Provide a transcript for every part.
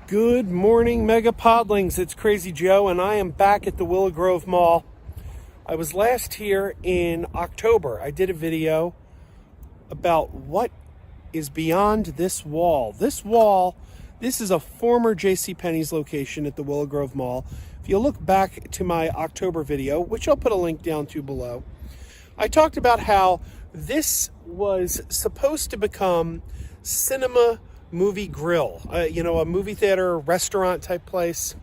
Good morning, Mega Podlings. It's Crazy Joe, and I am back at the Willow Grove Mall. I was last here in October. I did a video about what is beyond this wall. This is a former JCPenney's location at the Willow Grove Mall. If you look back to my October video, which I'll put a link down to below, I talked about how this was supposed to become Cinema Movie Grill, a movie theater, restaurant type place.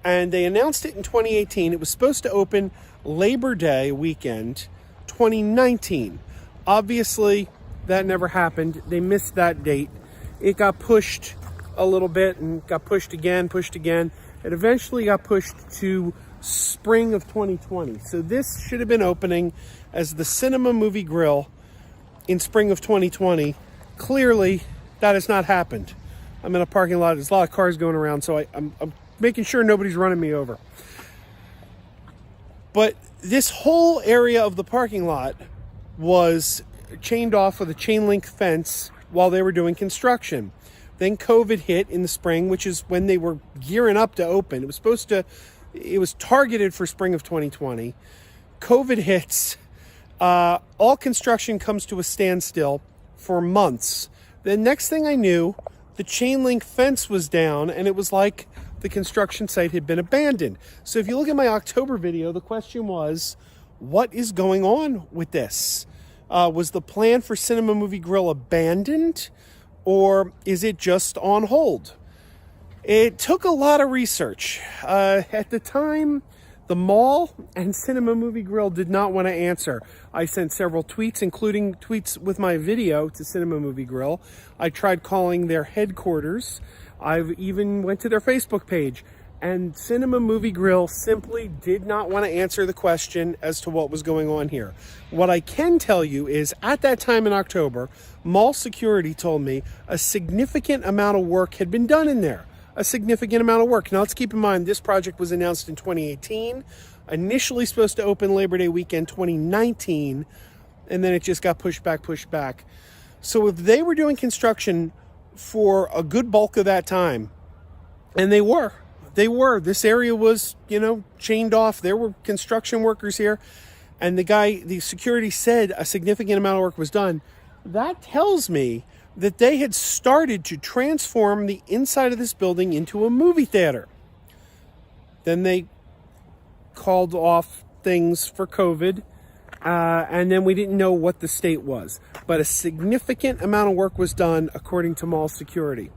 And they announced it in 2018. It was supposed to open Labor Day weekend 2019. Obviously, that never happened. They missed that date. It got pushed a little bit and got pushed again. It eventually got pushed to spring of 2020. So this should have been opening as the Cinema Movie Grill in spring of 2020. Clearly, that has not happened. I'm in a parking lot. There's a lot of cars going around, so I'm making sure nobody's running me over. But this whole area of the parking lot was chained off with a chain link fence while they were doing construction. Then COVID hit in the spring, which is when they were gearing up to open. It was targeted for spring of 2020. COVID hits. All construction comes to a standstill for months. The next thing I knew, the chain link fence was down, and it was like the construction site had been abandoned. So if you look at my October video, the question was, what is going on with this? Was the plan for Cinema Movie Grill abandoned, or is it just on hold? It took a lot of research. At the time, the mall and Cinema Movie Grill did not want to answer. I sent several tweets, including tweets with my video to Cinema Movie Grill. I tried calling their headquarters. I've even went to their Facebook page. And Cinema Movie Grill simply did not want to answer the question as to what was going on here. What I can tell you is, at that time in October, mall security told me a significant amount of work had been done in there. A significant amount of work. Now, let's keep in mind, this project was announced in 2018, initially supposed to open Labor Day weekend 2019, and then it just got pushed back. So if they were doing construction for a good bulk of that time, and they were, this area was, chained off. There were construction workers here, and the security said a significant amount of work was done. That tells me that they had started to transform the inside of this building into a movie theater. Then they called off things for COVID, and then we didn't know what the state was. But a significant amount of work was done, according to mall security.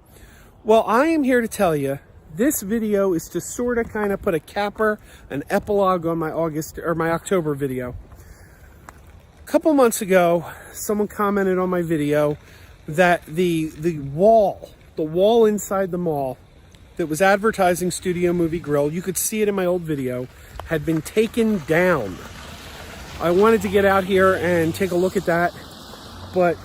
Well, I am here to tell you, this video is to sort of kind of put a capper, an epilogue on my October video. A couple months ago, someone commented on my video that the wall inside the mall that was advertising Studio Movie Grill, you could see it in my old video, had been taken down. I wanted to get out here and take a look at that, but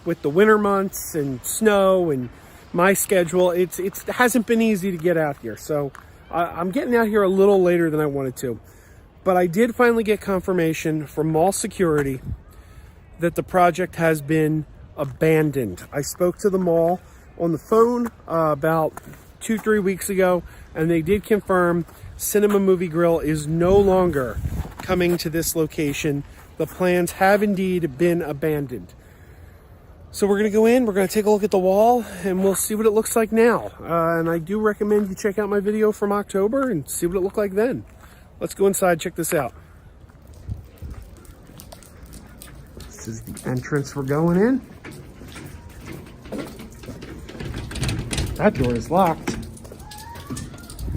with the winter months and snow and my schedule, it hasn't been easy to get out here. So I'm getting out here a little later than I wanted to. But I did finally get confirmation from mall security that the project has been abandoned. I spoke to the mall on the phone about 2-3 weeks ago, and they did confirm Cinema Movie Grill is no longer coming to this location. The plans have indeed been abandoned. So we're going to go in, we're going to take a look at the wall, and we'll see what it looks like now. And I do recommend you check out my video from October and see what it looked like then. Let's go inside, check this out. This is the entrance we're going in. That door is locked.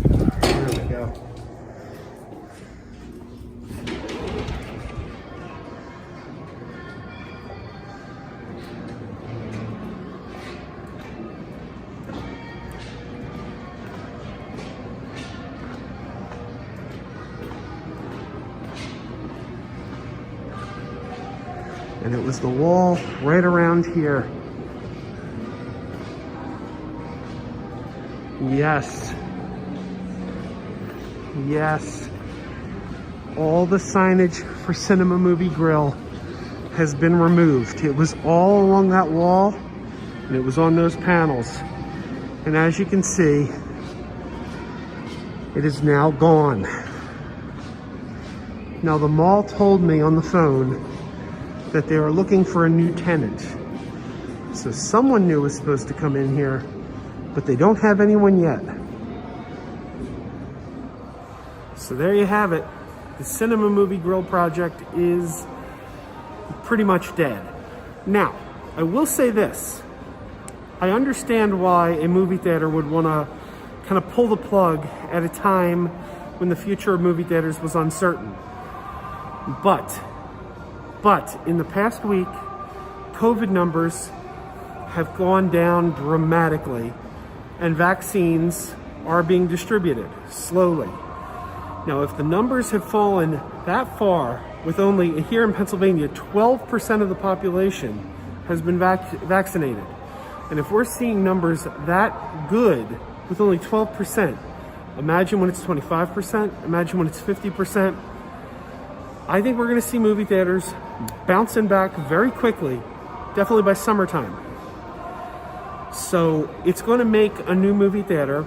There we go. And it was the wall right around here. Yes. Yes. All the signage for Cinema Movie Grill has been removed. It was all along that wall. And it was on those panels. And as you can see, it is now gone. Now the mall told me on the phone that they are looking for a new tenant. So someone new was supposed to come in here, but they don't have anyone yet. So there you have it. The Cinema Movie Grill project is pretty much dead. Now, I will say this. I understand why a movie theater would want to kind of pull the plug at a time when the future of movie theaters was uncertain. But in the past week, COVID numbers have gone down dramatically and vaccines are being distributed slowly. Now, if the numbers have fallen that far, with only, here in Pennsylvania, 12% of the population has been vaccinated. And if we're seeing numbers that good with only 12%, imagine when it's 25%, imagine when it's 50%. I think we're gonna see movie theaters bouncing back very quickly, definitely by summertime. So it's gonna make a new movie theater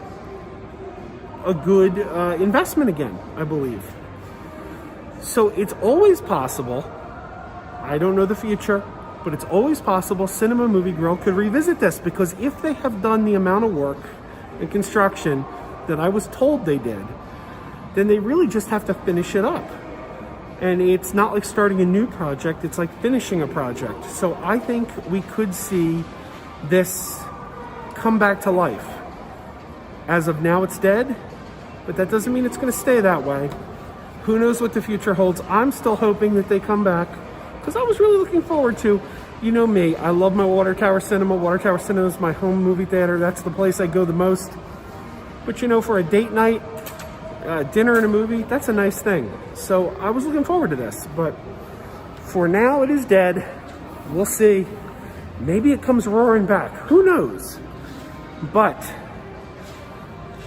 a good investment again, I believe. So it's always possible, I don't know the future, but it's always possible Cinema Movie Grill could revisit this, because if they have done the amount of work and construction that I was told they did, then they really just have to finish it up. And it's not like starting a new project, it's like finishing a project. So I think we could see this come back to life. As of now, it's dead, but that doesn't mean it's gonna stay that way. Who knows what the future holds? I'm still hoping that they come back, because I was really looking forward to, you know me, I love my Water Tower Cinema. Water Tower Cinema is my home movie theater. That's the place I go the most. But you know, for a date night, dinner and a movie, that's a nice thing. So I was looking forward to this, but for now it is dead. We'll see. Maybe it comes roaring back. Who knows? But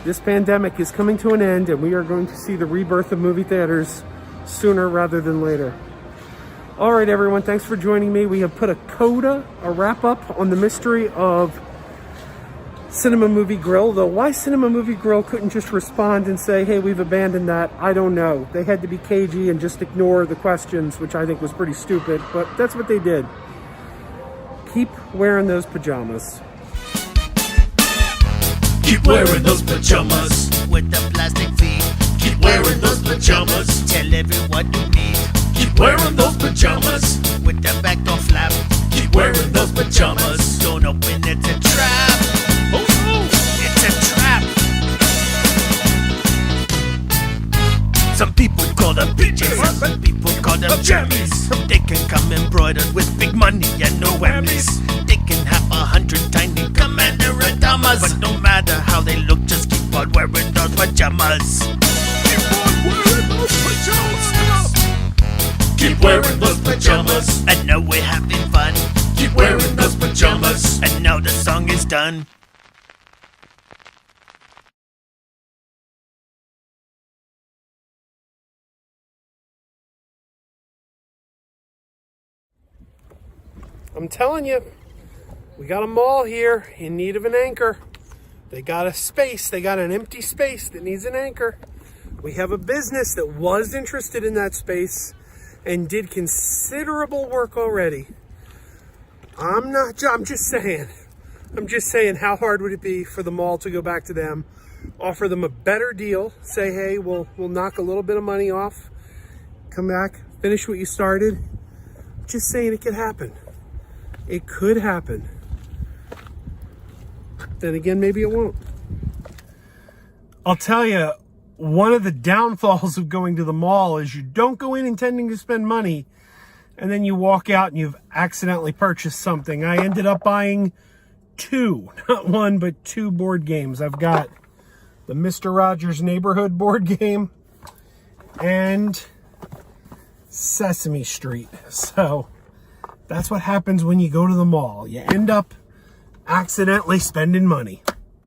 this pandemic is coming to an end, and we are going to see the rebirth of movie theaters sooner rather than later. All right, everyone, thanks for joining me. We have put a coda, a wrap-up on the mystery of Cinema Movie Grill. Though why Cinema Movie Grill couldn't just respond and say, hey, we've abandoned that, I don't know. They had to be cagey and just ignore the questions, which I think was pretty stupid, but that's what they did. Keep wearing those pajamas. Keep wearing those pajamas with the plastic feet. Keep wearing those pajamas. Tell everyone you meet. Keep wearing those pajamas with the back door flap. Keep wearing those pajamas. Don't open, it's a trap. Oh no, it's a trap. Some people call them PJs, some people call them jammies. They can come embroidered with big money and no whammies. They can have 100 tiny commander adamas, but no matter how they look, just keep on wearing those pajamas. Keep on wearing those pajamas. Keep wearing those pajamas. And now we're having fun. Keep wearing those pajamas. And now the song is done. I'm telling you, we got a mall here in need of an anchor. They got a space, they got an empty space that needs an anchor. We have a business that was interested in that space and did considerable work already. I'm just saying how hard would it be for the mall to go back to them, offer them a better deal, say, hey, we'll knock a little bit of money off, come back, finish what you started. Just saying it could happen. It could happen. Then again, maybe it won't. I'll tell you, one of the downfalls of going to the mall is you don't go in intending to spend money, and then you walk out and you've accidentally purchased something. I ended up buying two, not one, but two board games. I've got the Mr. Rogers Neighborhood board game and Sesame Street. So that's what happens when you go to the mall. You end up accidentally spending money.